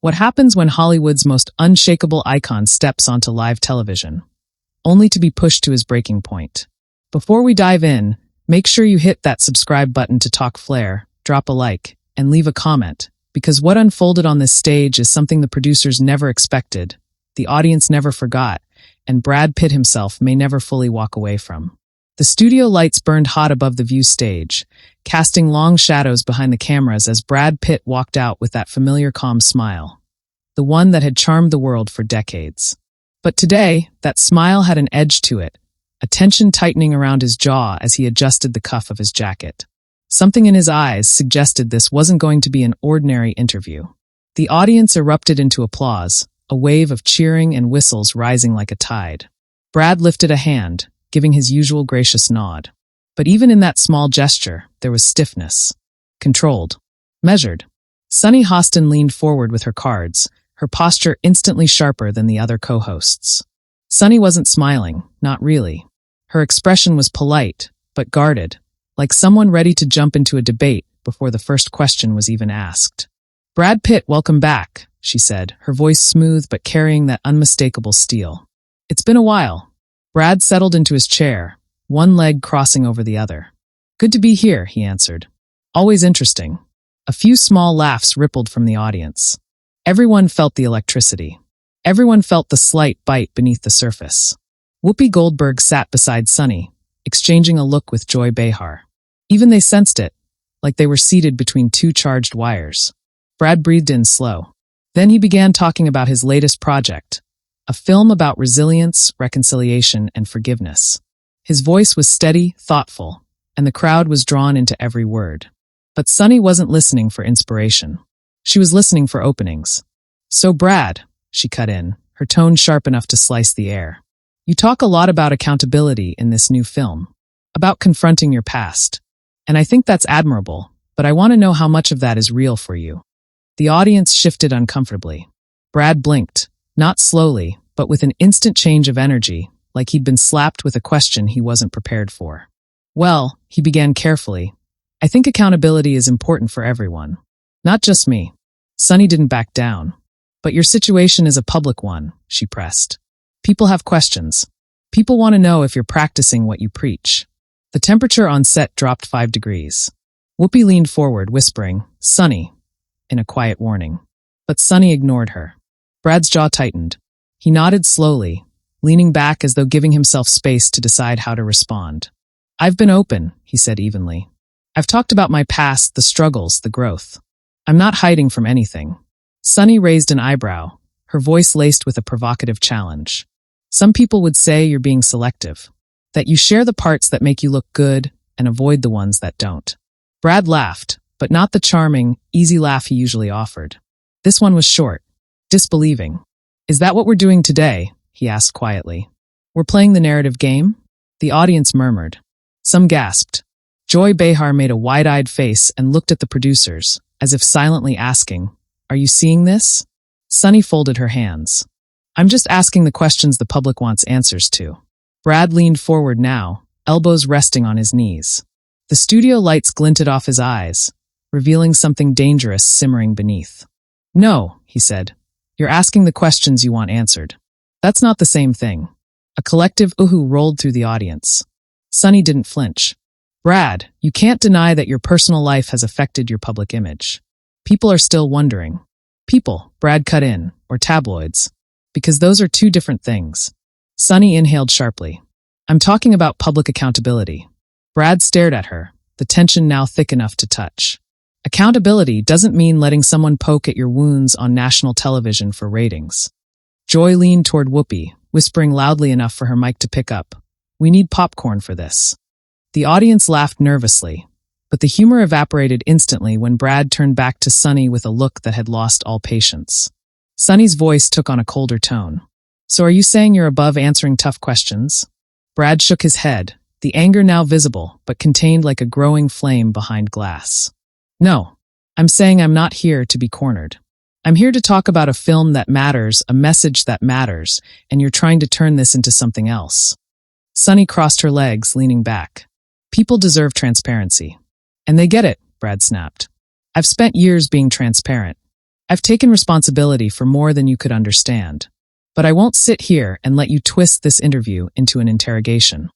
What happens when Hollywood's most unshakable icon steps onto live television, only to be pushed to his breaking point? Before we dive in, make sure you hit that subscribe button to talk flair, drop a like, and leave a comment, because what unfolded on this stage is something the producers never expected, the audience never forgot, and Brad Pitt himself may never fully walk away from. The studio lights burned hot above the view stage, casting long shadows behind the cameras as Brad Pitt walked out with that familiar calm smile, the one that had charmed the world for decades. But today, that smile had an edge to it, a tension tightening around his jaw as he adjusted the cuff of his jacket. Something in his eyes suggested this wasn't going to be an ordinary interview. The audience erupted into applause, a wave of cheering and whistles rising like a tide. Brad lifted a hand, giving his usual gracious nod. But even in that small gesture, there was stiffness. Controlled. Measured. Sunny Hostin leaned forward with her cards, her posture instantly sharper than the other co-hosts. Sunny wasn't smiling, not really. Her expression was polite, but guarded, like someone ready to jump into a debate before the first question was even asked. "Brad Pitt, welcome back," she said, her voice smooth but carrying that unmistakable steel. "It's been a while." Brad settled into his chair, one leg crossing over the other. "Good to be here," he answered. "Always interesting." A few small laughs rippled from the audience. Everyone felt the electricity. Everyone felt the slight bite beneath the surface. Whoopi Goldberg sat beside Sunny, exchanging a look with Joy Behar. Even they sensed it, like they were seated between two charged wires. Brad breathed in slow. Then he began talking about his latest project, a film about resilience, reconciliation, and forgiveness. His voice was steady, thoughtful, and the crowd was drawn into every word. But Sunny wasn't listening for inspiration. She was listening for openings. "So Brad," she cut in, her tone sharp enough to slice the air, "you talk a lot about accountability in this new film, about confronting your past. And I think that's admirable, but I want to know how much of that is real for you." The audience shifted uncomfortably. Brad blinked. Not slowly, but with an instant change of energy, like he'd been slapped with a question he wasn't prepared for. "Well," he began carefully, "I think accountability is important for everyone. Not just me." Sunny didn't back down. "But your situation is a public one," she pressed. "People have questions. People want to know if you're practicing what you preach." The temperature on set dropped 5 degrees. Whoopi leaned forward, whispering, "Sunny," in a quiet warning. But Sunny ignored her. Brad's jaw tightened. He nodded slowly, leaning back as though giving himself space to decide how to respond. "I've been open," he said evenly. "I've talked about my past, the struggles, the growth. I'm not hiding from anything." Sunny raised an eyebrow, her voice laced with a provocative challenge. "Some people would say you're being selective, that you share the parts that make you look good and avoid the ones that don't." Brad laughed, but not the charming, easy laugh he usually offered. This one was short. Disbelieving. "Is that what we're doing today?" he asked quietly. "We're playing the narrative game?" The audience murmured. Some gasped. Joy Behar made a wide-eyed face and looked at the producers, as if silently asking, "Are you seeing this?" Sunny folded her hands. "I'm just asking the questions the public wants answers to." Brad leaned forward now, elbows resting on his knees. The studio lights glinted off his eyes, revealing something dangerous simmering beneath. "No," he said. "You're asking the questions you want answered. That's not the same thing." A collective ooh rolled through the audience. Sunny didn't flinch. "Brad, you can't deny that your personal life has affected your public image. People are still wondering." "People," Brad cut in, "or tabloids. Because those are two different things." Sunny inhaled sharply. "I'm talking about public accountability." Brad stared at her, the tension now thick enough to touch. Accountability doesn't mean letting someone poke at your wounds on national television for ratings. Joy leaned toward Whoopi, whispering loudly enough for her mic to pick up. "We need popcorn for this." The audience laughed nervously, but the humor evaporated instantly when Brad turned back to Sunny with a look that had lost all patience. Sunny's voice took on a colder tone. "So are you saying you're above answering tough questions?" Brad shook his head, the anger now visible, but contained like a growing flame behind glass. "No, I'm saying I'm not here to be cornered. I'm here to talk about a film that matters, a message that matters, and you're trying to turn this into something else." Sunny crossed her legs, leaning back. "People deserve transparency." "And they get it," Brad snapped. "I've spent years being transparent. I've taken responsibility for more than you could understand. But I won't sit here and let you twist this interview into an interrogation.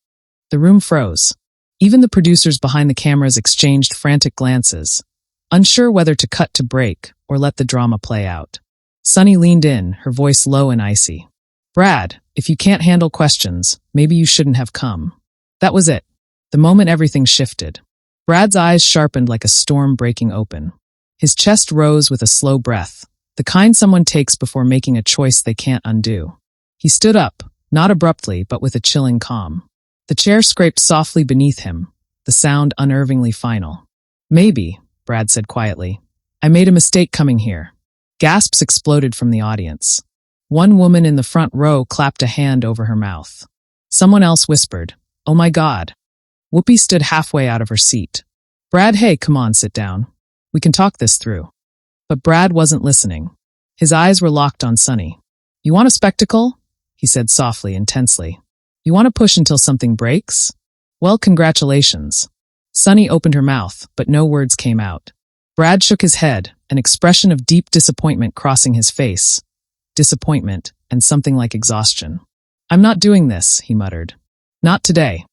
The room froze. Even the producers behind the cameras exchanged frantic glances, unsure whether to cut to break or let the drama play out. Sunny leaned in, her voice low and icy. Brad, if you can't handle questions, maybe you shouldn't have come. That was it. The moment everything shifted. Brad's eyes sharpened like a storm breaking open. His chest rose with a slow breath, the kind someone takes before making a choice they can't undo. He stood up, not abruptly but with a chilling calm. The chair scraped softly beneath him, the sound unnervingly final. Maybe, Brad said quietly. I made a mistake coming here. Gasps exploded from the audience. One woman in the front row clapped a hand over her mouth. Someone else whispered, "Oh my God." Whoopi stood halfway out of her seat. Brad, hey, come on, sit down. We can talk this through. But Brad wasn't listening. His eyes were locked on Sunny. You want a spectacle? He said softly and tensely. You want to push until something breaks? Well, congratulations. Sunny opened her mouth, but no words came out. Brad shook his head, an expression of deep disappointment crossing his face. Disappointment and something like exhaustion. I'm not doing this, he muttered. Not today.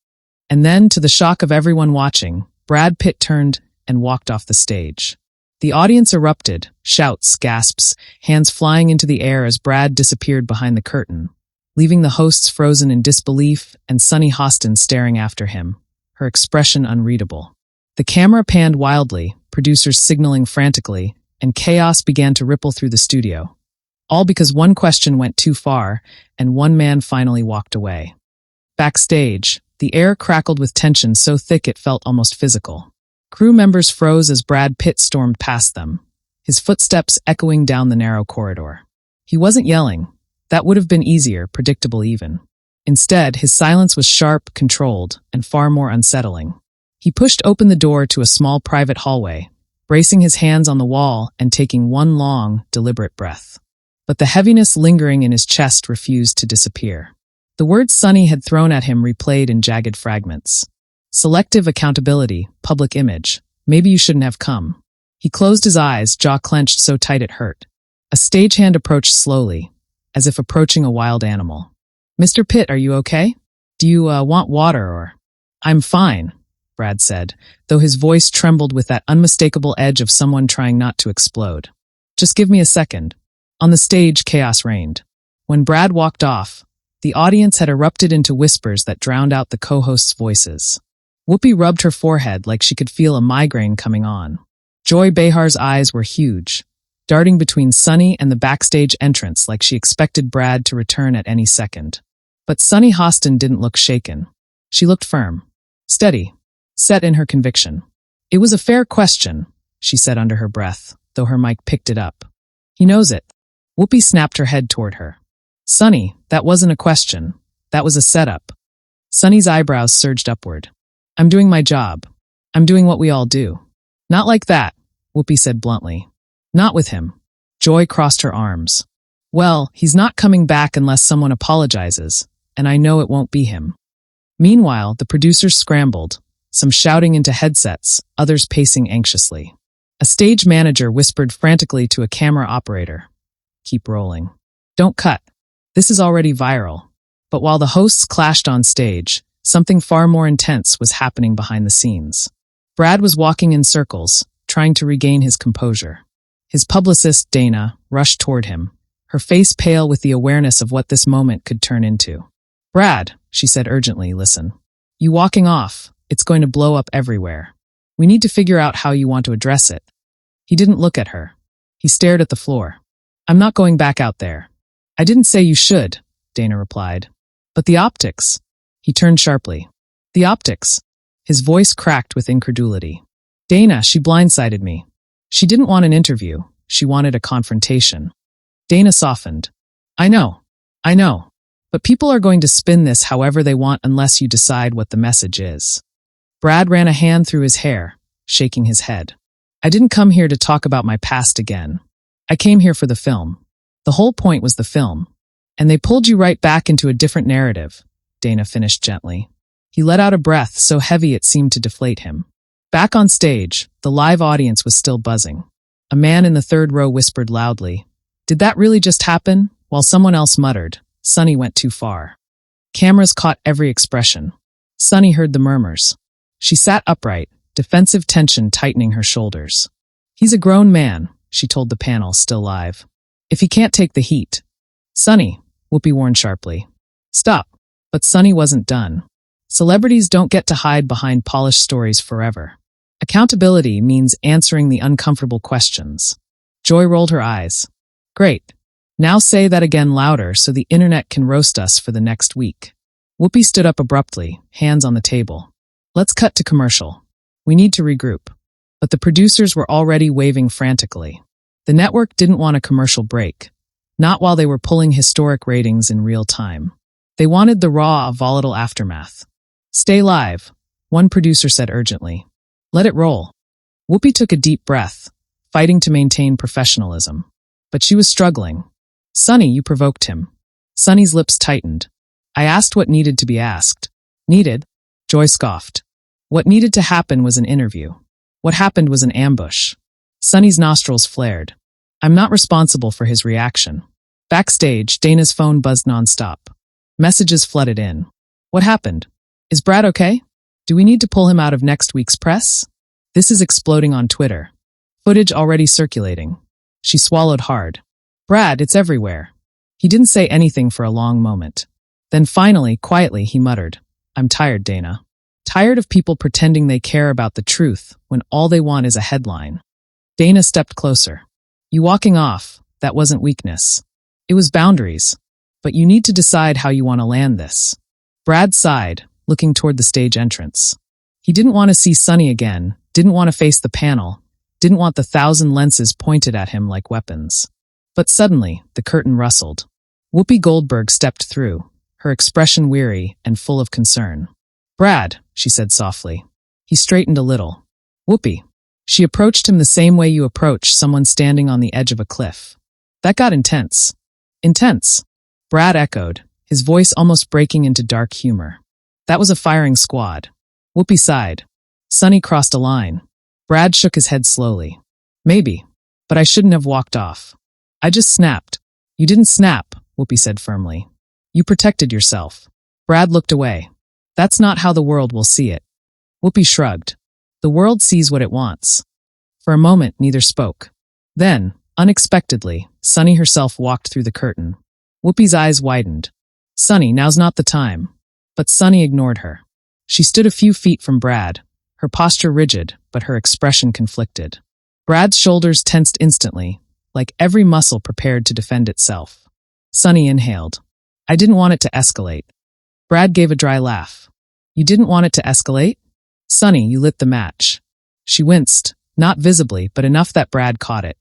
And then, to the shock of everyone watching, Brad Pitt turned and walked off the stage. The audience erupted, shouts, gasps, hands flying into the air as Brad disappeared behind the curtain, leaving the hosts frozen in disbelief and Sunny Hostin staring after him, her expression unreadable. The camera panned wildly, producers signaling frantically, and chaos began to ripple through the studio. All because one question went too far, and one man finally walked away. Backstage, the air crackled with tension so thick it felt almost physical. Crew members froze as Brad Pitt stormed past them, his footsteps echoing down the narrow corridor. He wasn't yelling. That would have been easier, predictable even. Instead, his silence was sharp, controlled, and far more unsettling. He pushed open the door to a small private hallway, bracing his hands on the wall and taking one long, deliberate breath. But the heaviness lingering in his chest refused to disappear. The words Sunny had thrown at him replayed in jagged fragments. Selective accountability, public image, maybe you shouldn't have come. He closed his eyes, jaw clenched so tight it hurt. A stagehand approached slowly, as if approaching a wild animal. Mr. Pitt, are you okay? Do you want water or? I'm fine, Brad said, though his voice trembled with that unmistakable edge of someone trying not to explode. Just give me a second. On the stage, chaos reigned. When Brad walked off, the audience had erupted into whispers that drowned out the co-hosts' voices. Whoopi rubbed her forehead like she could feel a migraine coming on. Joy Behar's eyes were huge, darting between Sunny and the backstage entrance like she expected Brad to return at any second. But Sunny Hostin didn't look shaken. She looked firm, steady, set in her conviction. It was a fair question, she said under her breath, though her mic picked it up. He knows it. Whoopi snapped her head toward her. Sunny, that wasn't a question. That was a setup. Sunny's eyebrows surged upward. I'm doing my job. I'm doing what we all do. Not like that, Whoopi said bluntly. Not with him. Joy crossed her arms. Well, he's not coming back unless someone apologizes, and I know it won't be him. Meanwhile, the producers scrambled, some shouting into headsets, others pacing anxiously. A stage manager whispered frantically to a camera operator. Keep rolling. Don't cut. This is already viral. But while the hosts clashed on stage, something far more intense was happening behind the scenes. Brad was walking in circles, trying to regain his composure. His publicist, Dana, rushed toward him, her face pale with the awareness of what this moment could turn into. Brad, she said urgently, listen. You walking off, it's going to blow up everywhere. We need to figure out how you want to address it. He didn't look at her. He stared at the floor. I'm not going back out there. I didn't say you should, Dana replied. But the optics. He turned sharply. The optics. His voice cracked with incredulity. Dana, she blindsided me. She didn't want an interview. She wanted a confrontation. Dana softened. I know. But people are going to spin this however they want unless you decide what the message is. Brad ran a hand through his hair, shaking his head. I didn't come here to talk about my past again. I came here for the film. The whole point was the film. And they pulled you right back into a different narrative, Dana finished gently. He let out a breath so heavy it seemed to deflate him. Back on stage, the live audience was still buzzing. A man in the third row whispered loudly, "Did that really just happen?" While someone else muttered, "Sunny went too far." Cameras caught every expression. Sunny heard the murmurs. She sat upright, defensive tension tightening her shoulders. "He's a grown man," she told the panel, still live. "If he can't take the heat." "Sunny," Whoopi warned sharply. "Stop." But Sunny wasn't done. Celebrities don't get to hide behind polished stories forever. Accountability means answering the uncomfortable questions. Joy rolled her eyes. "Great. Now say that again louder so the internet can roast us for the next week." Whoopi stood up abruptly, hands on the table. "Let's cut to commercial. We need to regroup." But the producers were already waving frantically. The network didn't want a commercial break. Not while they were pulling historic ratings in real time. They wanted the raw, volatile aftermath. "Stay live," one producer said urgently. "Let it roll." Whoopi took a deep breath, fighting to maintain professionalism. But she was struggling. "Sunny, you provoked him." Sunny's lips tightened. "I asked what needed to be asked." "Needed?" Joy scoffed. "What needed to happen was an interview. What happened was an ambush." Sunny's nostrils flared. "I'm not responsible for his reaction." Backstage, Dana's phone buzzed nonstop. Messages flooded in. "What happened? Is Brad okay? Do we need to pull him out of next week's press?" This is exploding on Twitter. Footage already circulating. She swallowed hard. "Brad, it's everywhere." He didn't say anything for a long moment. Then finally, quietly, he muttered, "I'm tired, Dana. Tired of people pretending they care about the truth when all they want is a headline." Dana stepped closer. "You walking off, that wasn't weakness. It was boundaries. But you need to decide how you want to land this." Brad sighed, looking toward the stage entrance. He didn't want to see Sunny again, didn't want to face the panel, didn't want the 1,000 lenses pointed at him like weapons. But suddenly, the curtain rustled. Whoopi Goldberg stepped through, her expression weary and full of concern. "Brad," she said softly. He straightened a little. "Whoopi." She approached him the same way you approach someone standing on the edge of a cliff. That got intense. "Intense?" Brad echoed, his voice almost breaking into dark humor. "That was a firing squad." Whoopi sighed. "Sunny crossed a line." Brad shook his head slowly. "Maybe, but I shouldn't have walked off. I just snapped." "You didn't snap," Whoopi said firmly. "You protected yourself." Brad looked away. "That's not how the world will see it." Whoopi shrugged. "The world sees what it wants." For a moment, neither spoke. Then, unexpectedly, Sunny herself walked through the curtain. Whoopi's eyes widened. "Sunny, now's not the time." But Sunny ignored her. She stood a few feet from Brad, her posture rigid, but her expression conflicted. Brad's shoulders tensed instantly, like every muscle prepared to defend itself. Sunny inhaled. "I didn't want it to escalate." Brad gave a dry laugh. "You didn't want it to escalate?" "Sunny, you lit the match." She winced, not visibly, but enough that Brad caught it.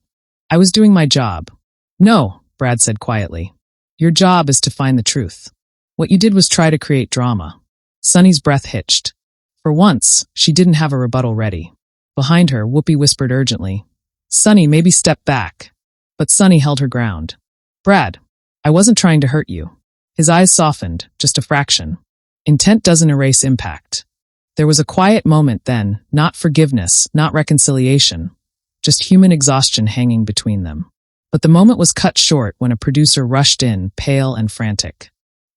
"I was doing my job." "No," Brad said quietly. "Your job is to find the truth. What you did was try to create drama." Sunny's breath hitched. For once, she didn't have a rebuttal ready. Behind her, Whoopi whispered urgently, "Sunny, maybe step back." But Sunny held her ground. "Brad, I wasn't trying to hurt you." His eyes softened, just a fraction. Intent doesn't erase impact. There was a quiet moment then, not forgiveness, not reconciliation, just human exhaustion hanging between them. But the moment was cut short when a producer rushed in, pale and frantic.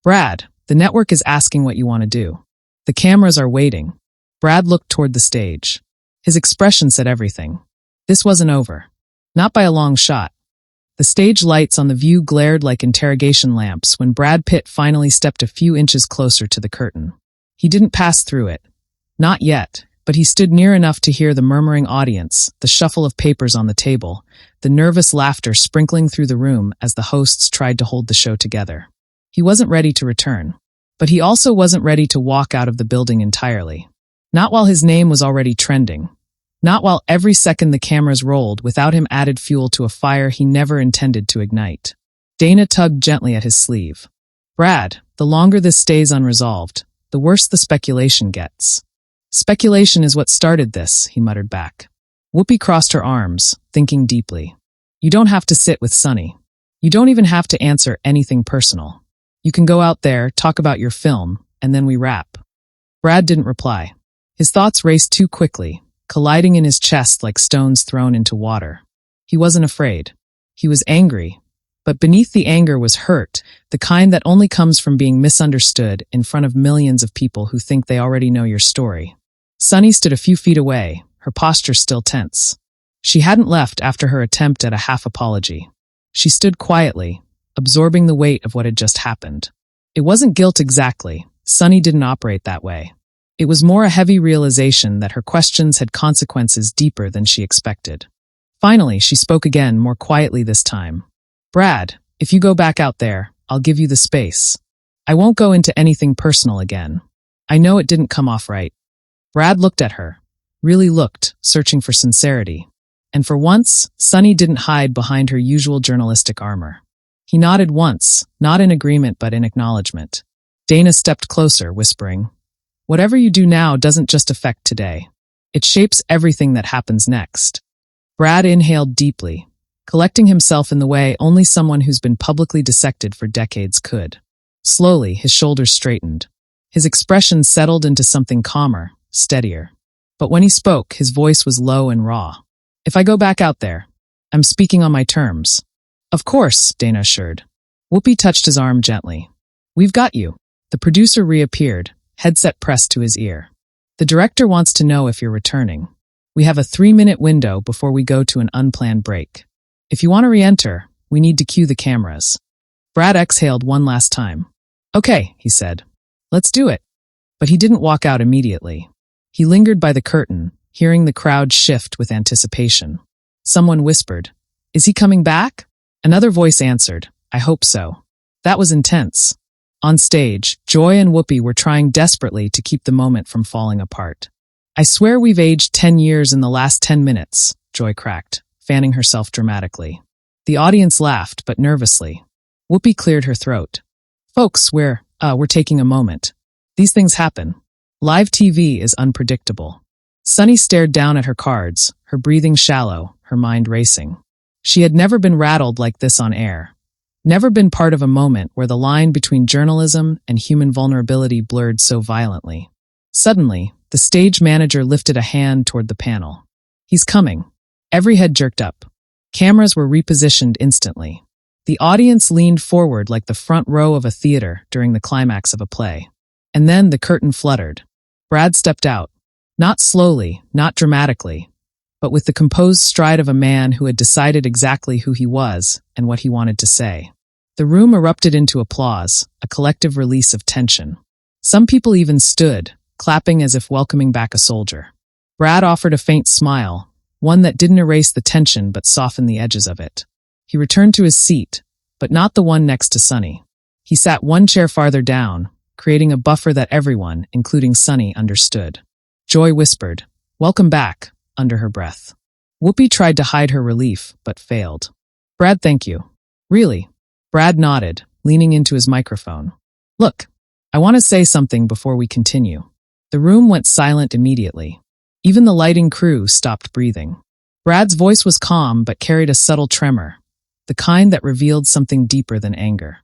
"Brad, the network is asking what you want to do. The cameras are waiting." Brad looked toward the stage. His expression said everything. This wasn't over. Not by a long shot. The stage lights on the view glared like interrogation lamps when Brad Pitt finally stepped a few inches closer to the curtain. He didn't pass through it. Not yet, but he stood near enough to hear the murmuring audience, the shuffle of papers on the table, the nervous laughter sprinkling through the room as the hosts tried to hold the show together. He wasn't ready to return. But he also wasn't ready to walk out of the building entirely. Not while his name was already trending. Not while every second the cameras rolled without him added fuel to a fire he never intended to ignite. Dana tugged gently at his sleeve. "Brad, the longer this stays unresolved, the worse the speculation gets." "Speculation is what started this," he muttered back. Whoopi crossed her arms, thinking deeply. "You don't have to sit with Sunny. You don't even have to answer anything personal. You can go out there, talk about your film, and then we wrap." Brad didn't reply. His thoughts raced too quickly, colliding in his chest like stones thrown into water. He wasn't afraid. He was angry. But beneath the anger was hurt, the kind that only comes from being misunderstood in front of millions of people who think they already know your story. Sunny stood a few feet away, her posture still tense. She hadn't left after her attempt at a half apology. She stood quietly, absorbing the weight of what had just happened. It wasn't guilt exactly. Sunny didn't operate that way. It was more a heavy realization that her questions had consequences deeper than she expected. Finally, she spoke again, more quietly this time. Brad, if you go back out there, I'll give you the space. I won't go into anything personal again. I know it didn't come off right. Brad looked at her, really looked, searching for sincerity. And for once, Sunny didn't hide behind her usual journalistic armor. He nodded once, not in agreement but in acknowledgement. Dana stepped closer, whispering, "Whatever you do now doesn't just affect today. It shapes everything that happens next." Brad inhaled deeply, collecting himself in the way only someone who's been publicly dissected for decades could. Slowly, his shoulders straightened. His expression settled into something calmer, steadier. But when he spoke, his voice was low and raw. "If I go back out there, I'm speaking on my terms." "Of course," Dana assured. Whoopi touched his arm gently. "We've got you." The producer reappeared, headset pressed to his ear. "The director wants to know if you're returning. We have a 3-minute window before we go to an unplanned break. If you want to re-enter, we need to cue the cameras." Brad exhaled one last time. "Okay," he said. "Let's do it." But he didn't walk out immediately. He lingered by the curtain, hearing the crowd shift with anticipation. Someone whispered, "Is he coming back?" Another voice answered, "I hope so." That was intense. On stage, Joy and Whoopi were trying desperately to keep the moment from falling apart. "I swear we've aged 10 years in the last 10 minutes, Joy cracked, fanning herself dramatically. The audience laughed, but nervously. Whoopi cleared her throat. "Folks, we're taking a moment. These things happen. Live TV is unpredictable." Sunny stared down at her cards, her breathing shallow, her mind racing. She had never been rattled like this on air. Never been part of a moment where the line between journalism and human vulnerability blurred so violently. Suddenly, the stage manager lifted a hand toward the panel. "He's coming." Every head jerked up. Cameras were repositioned instantly. The audience leaned forward like the front row of a theater during the climax of a play. And then the curtain fluttered. Brad stepped out. Not slowly, not dramatically, but with the composed stride of a man who had decided exactly who he was and what he wanted to say. The room erupted into applause, a collective release of tension. Some people even stood, clapping as if welcoming back a soldier. Brad offered a faint smile, one that didn't erase the tension but softened the edges of it. He returned to his seat, but not the one next to Sunny. He sat one chair farther down, creating a buffer that everyone, including Sunny, understood. Joy whispered, "Welcome back," under her breath. Whoopi tried to hide her relief, but failed. "Brad, thank you." "Really?" Brad nodded, leaning into his microphone. "Look, I want to say something before we continue." The room went silent immediately. Even the lighting crew stopped breathing. Brad's voice was calm but carried a subtle tremor, the kind that revealed something deeper than anger.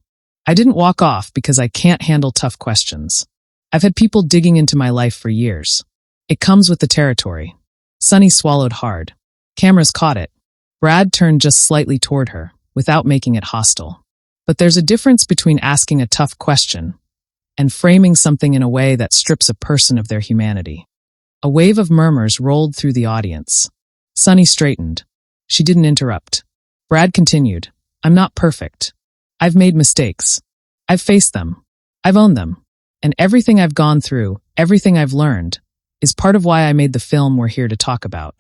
"I didn't walk off because I can't handle tough questions. I've had people digging into my life for years. It comes with the territory." Sunny swallowed hard. Cameras caught it. Brad turned just slightly toward her, without making it hostile. But there's a difference between asking a tough question and framing something in a way that strips a person of their humanity. A wave of murmurs rolled through the audience. Sunny straightened. She didn't interrupt. Brad continued, "I'm not perfect. I've made mistakes. I've faced them. I've owned them. And everything I've gone through, everything I've learned, is part of why I made the film we're here to talk about."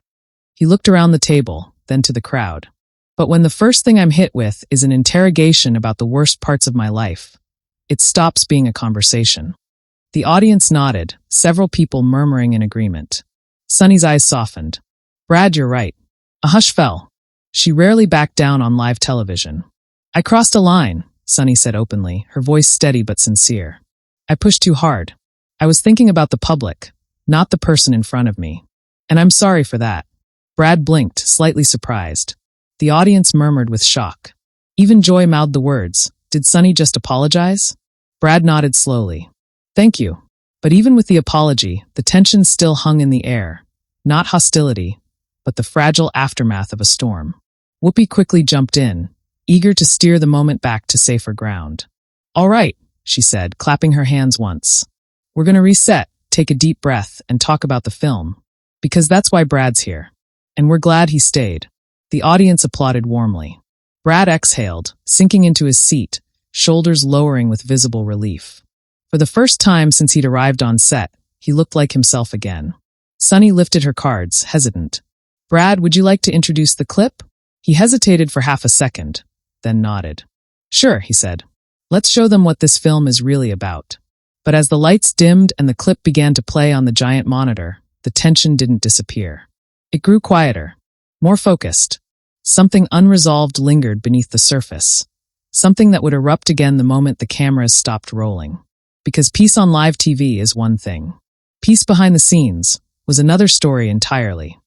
He looked around the table, then to the crowd. "But when the first thing I'm hit with is an interrogation about the worst parts of my life, it stops being a conversation." The audience nodded, several people murmuring in agreement. Sunny's eyes softened. "Brad, you're right." A hush fell. She rarely backed down on live television. "I crossed a line," Sunny said openly, her voice steady but sincere. "I pushed too hard. I was thinking about the public, not the person in front of me. And I'm sorry for that." Brad blinked, slightly surprised. The audience murmured with shock. Even Joy mouthed the words, "Did Sunny just apologize?" Brad nodded slowly. "Thank you." But even with the apology, the tension still hung in the air. Not hostility, but the fragile aftermath of a storm. Whoopi quickly jumped in, eager to steer the moment back to safer ground. All right, she said, clapping her hands once. We're going to reset, take a deep breath, and talk about the film. Because that's why Brad's here. And we're glad he stayed. The audience applauded warmly. Brad exhaled, sinking into his seat, shoulders lowering with visible relief. For the first time since he'd arrived on set, he looked like himself again. Sunny lifted her cards, hesitant. Brad, would you like to introduce the clip? He hesitated for half a second, then nodded. Sure, he said. Let's show them what this film is really about. But as the lights dimmed and the clip began to play on the giant monitor, the tension didn't disappear. It grew quieter, more focused. Something unresolved lingered beneath the surface. Something that would erupt again the moment the cameras stopped rolling. Because peace on live TV is one thing. Peace behind the scenes was another story entirely.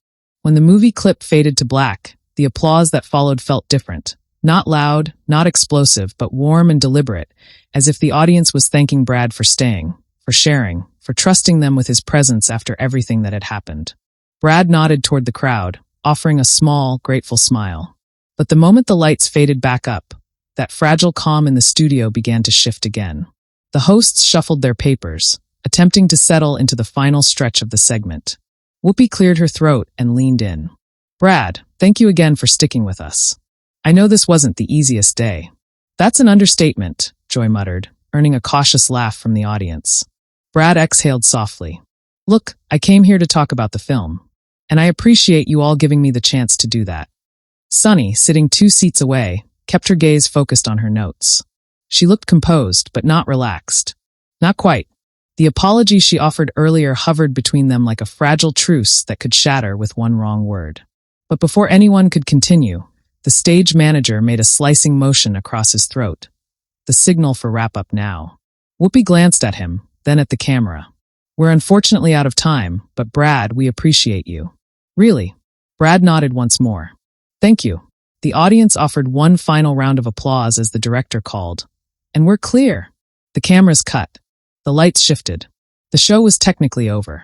When the movie clip faded to black, the applause that followed felt different. Not loud, not explosive, but warm and deliberate, as if the audience was thanking Brad for staying, for sharing, for trusting them with his presence after everything that had happened. Brad nodded toward the crowd, offering a small, grateful smile. But the moment the lights faded back up, that fragile calm in the studio began to shift again. The hosts shuffled their papers, attempting to settle into the final stretch of the segment. Whoopi cleared her throat and leaned in. Brad, thank you again for sticking with us. I know this wasn't the easiest day. That's an understatement, Joy muttered, earning a cautious laugh from the audience. Brad exhaled softly. Look, I came here to talk about the film. And I appreciate you all giving me the chance to do that. Sunny, sitting 2 seats away, kept her gaze focused on her notes. She looked composed, but not relaxed. Not quite. The apology she offered earlier hovered between them like a fragile truce that could shatter with one wrong word. But before anyone could continue, the stage manager made a slicing motion across his throat. The signal for wrap-up now. Whoopi glanced at him, then at the camera. We're unfortunately out of time, but Brad, we appreciate you. Really? Brad nodded once more. Thank you. The audience offered one final round of applause as the director called. And we're clear. The cameras cut. The lights shifted. The show was technically over.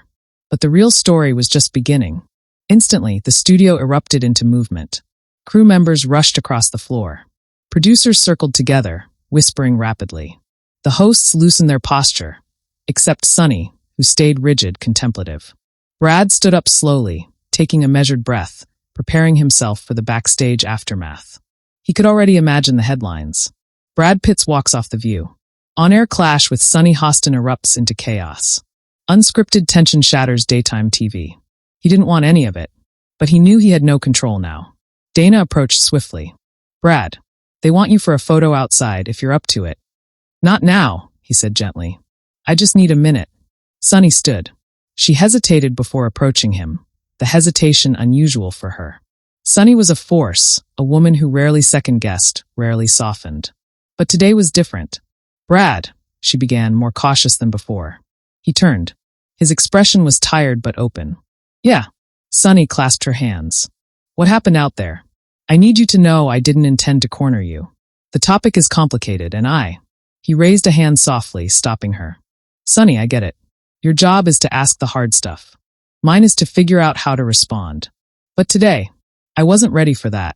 But the real story was just beginning. Instantly, the studio erupted into movement. Crew members rushed across the floor. Producers circled together, whispering rapidly. The hosts loosened their posture, except Sunny, who stayed rigid, contemplative. Brad stood up slowly, taking a measured breath, preparing himself for the backstage aftermath. He could already imagine the headlines. Brad Pitt walks off the view. On-air clash with Sunny Hostin erupts into chaos. Unscripted tension shatters daytime TV. He didn't want any of it, but he knew he had no control now. Dana approached swiftly. Brad, they want you for a photo outside if you're up to it. Not now, he said gently. I just need a minute. Sunny stood. She hesitated before approaching him, the hesitation unusual for her. Sunny was a force, a woman who rarely second-guessed, rarely softened. But today was different. Brad, she began, more cautious than before. He turned. His expression was tired but open. Yeah. Sunny clasped her hands. What happened out there? I need you to know I didn't intend to corner you. The topic is complicated, and He raised a hand softly, stopping her. Sunny, I get it. Your job is to ask the hard stuff. Mine is to figure out how to respond. But today, I wasn't ready for that.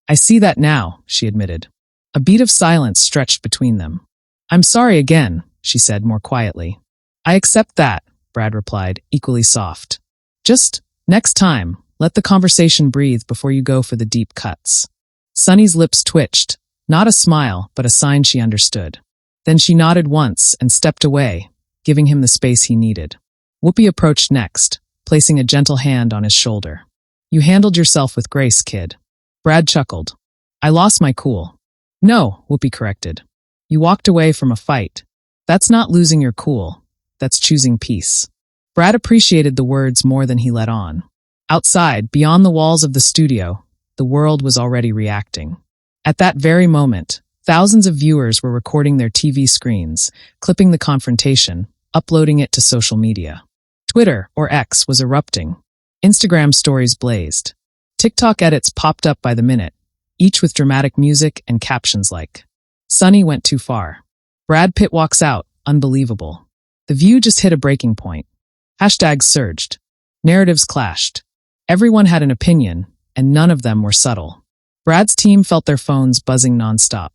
I see that now, she admitted. A beat of silence stretched between them. I'm sorry again, she said more quietly. I accept that, Brad replied, equally soft. Just, next time, let the conversation breathe before you go for the deep cuts. Sunny's lips twitched, not a smile, but a sign she understood. Then she nodded once and stepped away, giving him the space he needed. Whoopi approached next, placing a gentle hand on his shoulder. You handled yourself with grace, kid. Brad chuckled. I lost my cool. No, Whoopi corrected. You walked away from a fight. That's not losing your cool. That's choosing peace. Brad appreciated the words more than he let on. Outside, beyond the walls of the studio, the world was already reacting. At that very moment, thousands of viewers were recording their TV screens, clipping the confrontation, uploading it to social media. Twitter, or X, was erupting. Instagram stories blazed. TikTok edits popped up by the minute, each with dramatic music and captions like, Sunny went too far. Brad Pitt walks out, unbelievable. The View just hit a breaking point. Hashtags surged. Narratives clashed. Everyone had an opinion, and none of them were subtle. Brad's team felt their phones buzzing nonstop.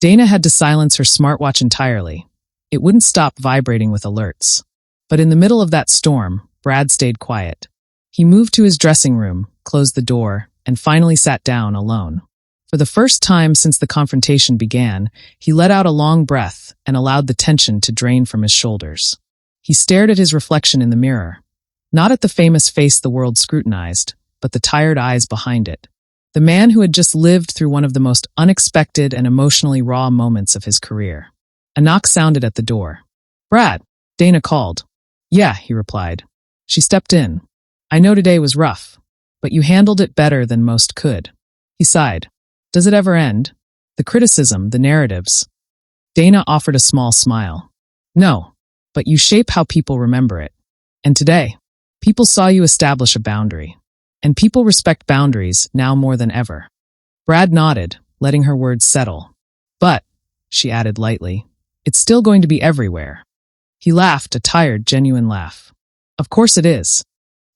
Dana had to silence her smartwatch entirely. It wouldn't stop vibrating with alerts. But in the middle of that storm, Brad stayed quiet. He moved to his dressing room, closed the door, and finally sat down alone. For the first time since the confrontation began, he let out a long breath and allowed the tension to drain from his shoulders. He stared at his reflection in the mirror. Not at the famous face the world scrutinized, but the tired eyes behind it. The man who had just lived through one of the most unexpected and emotionally raw moments of his career. A knock sounded at the door. "Brad," Dana called. "Yeah," he replied. She stepped in. "I know today was rough, but you handled it better than most could." He sighed. "Does it ever end? The criticism, the narratives?" Dana offered a small smile. "No, but you shape how people remember it. And today, people saw you establish a boundary. And people respect boundaries now more than ever." Brad nodded, letting her words settle. "But," she added lightly, "it's still going to be everywhere." He laughed, a tired, genuine laugh. "Of course it is."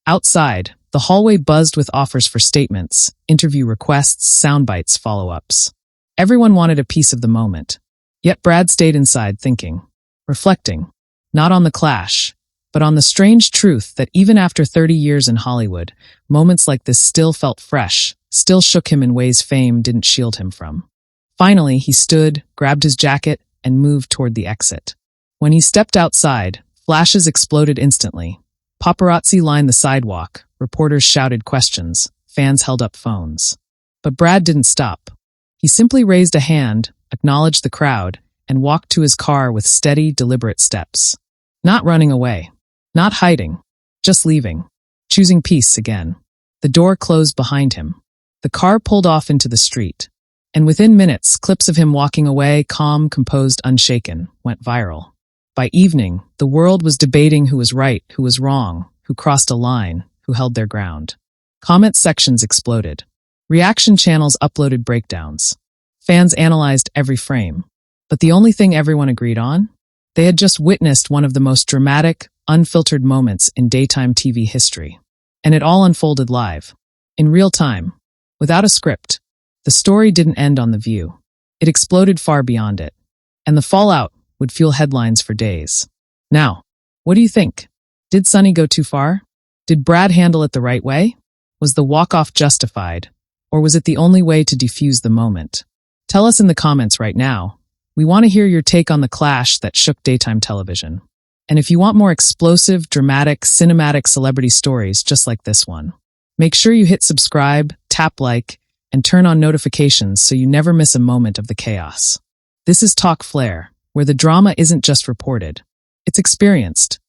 Outside, the hallway buzzed with offers for statements, interview requests, soundbites, follow-ups. Everyone wanted a piece of the moment. Yet Brad stayed inside thinking, reflecting, not on the clash, but on the strange truth that even after 30 years in Hollywood, moments like this still felt fresh, still shook him in ways fame didn't shield him from. Finally, he stood, grabbed his jacket, and moved toward the exit. When he stepped outside, flashes exploded instantly. Paparazzi lined the sidewalk, reporters shouted questions, fans held up phones. But Brad didn't stop. He simply raised a hand, acknowledged the crowd, and walked to his car with steady, deliberate steps. Not running away. Not hiding. Just leaving. Choosing peace again. The door closed behind him. The car pulled off into the street. And within minutes, clips of him walking away, calm, composed, unshaken, went viral. By evening, the world was debating who was right, who was wrong, who crossed a line, who held their ground. Comment sections exploded. Reaction channels uploaded breakdowns. Fans analyzed every frame. But the only thing everyone agreed on? They had just witnessed one of the most dramatic, unfiltered moments in daytime TV history. And it all unfolded live. In real time. Without a script. The story didn't end on The View. It exploded far beyond it. And the fallout would fuel headlines for days. Now, what do you think? Did Sunny go too far? Did Brad handle it the right way? Was the walk-off justified? Or was it the only way to defuse the moment? Tell us in the comments right now. We want to hear your take on the clash that shook daytime television. And if you want more explosive, dramatic, cinematic celebrity stories just like this one, make sure you hit subscribe, tap like, and turn on notifications so you never miss a moment of the chaos. This is Talk Flair, where the drama isn't just reported, it's experienced.